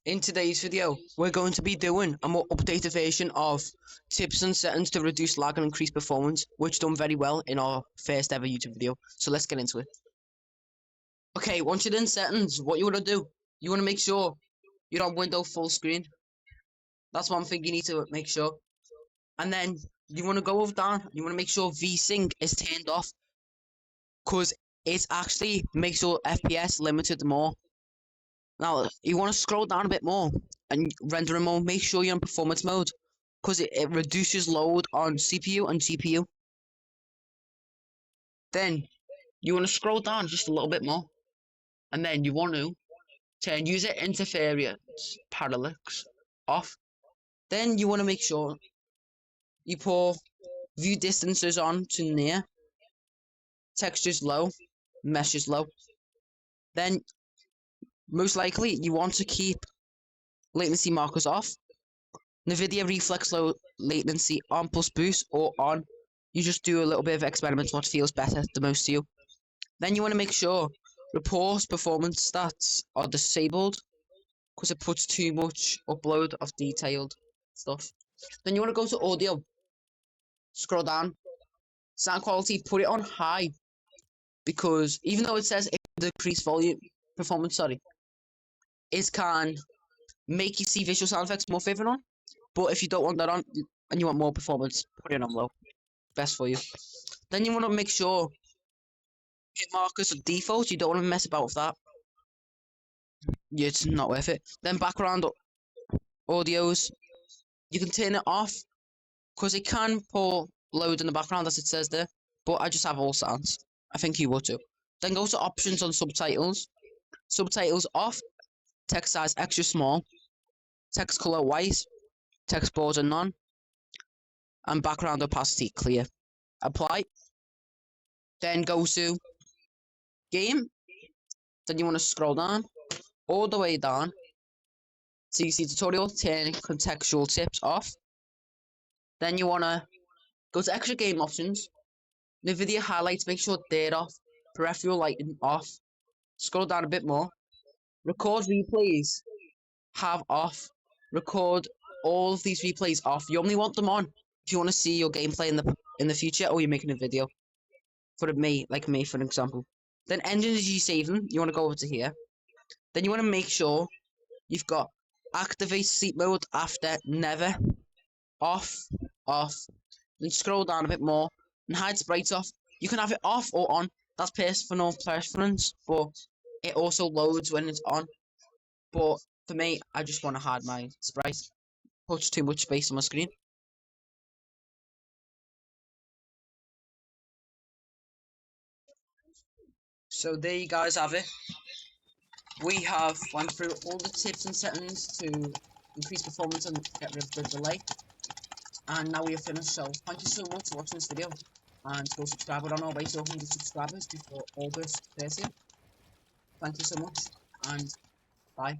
In today's video, we're going to be doing a more updated version of tips and settings to reduce lag and increase performance, which done very well in our first ever YouTube video. So let's get into it. Okay, once you're in settings, what you want to do, you want to make sure you're on window full screen. That's one thing you need to make sure. And then you want to go over down, you want to make sure VSync is turned off, because it actually makes your FPS limited more. Now, you want to scroll down a bit more and rendering mode, make sure you're in performance mode, because it reduces load on CPU and GPU. Then, you want to scroll down just a little bit more, and then you want to turn user interference parallax off. Then you want to make sure you put view distances on to near, textures low, meshes low. Then, most likely, you want to keep latency markers off, NVIDIA reflex low latency on plus boost or on. You just do a little bit of experiment what feels better the most to you. Then you want to make sure report performance stats are disabled, because it puts too much upload of detailed stuff. Then you want to go to audio, scroll down, sound quality, put it on high, because even though it says it decrease volume performance, it can make you see visual sound effects more favorite on. But if you don't want that on and you want more performance, put it on low. Best for you. Then you want to make sure hit markers are default. You don't want to mess about with that. It's not worth it. Then background audios, you can turn it off, because it can pull load in the background as it says there. But I just have all sounds. I think you would too. Then go to options on subtitles. Subtitles off. Text size extra small. Text color white. Text border none. And background opacity clear. Apply. Then go to game. Then you want to scroll down all the way down. So you see tutorial, turn contextual tips off. Then you want to go to extra game options. NVIDIA highlights, make sure they're off. Peripheral lighting off. Scroll down a bit more. Record replays have off. Record all of these replays off. You only want them on if you want to see your gameplay in the future, or you're making a video. For me, for an example. Then energy saving, you want to go over to here. Then you want to make sure you've got activate sleep mode after never off. Then scroll down a bit more and hide sprites off. You can have it off or on. That's personal preference, but it also loads when it's on. But for me, I just want to hide my sprites. Puts too much space on my screen. So there you guys have it. We have went through all the tips and settings to increase performance and get rid of the delay. And now we have finished, so thank you so much for watching this video. And go subscribe. We're on our way to 100 subscribers before August 30th. Thank you so much, and bye.